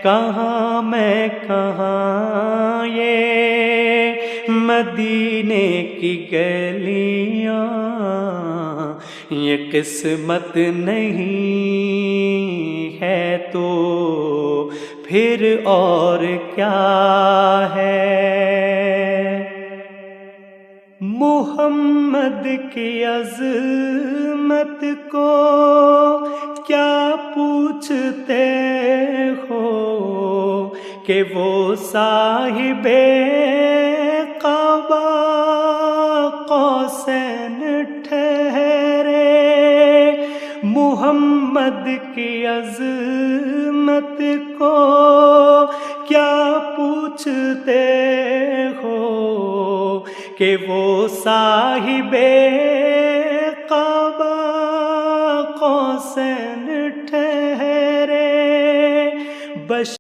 کہاں میں کہاں یہ مدینے کی گلیاں، یہ قسمت نہیں ہے تو پھر اور کیا ہے؟ محمد کی عظمت کو کیا پوچھتے ہو کہ وہ صاحب قبا قوسین ٹھہرے؟ محمد کی عظمت کو کیا پوچھتے ہو کہ وہ صاحب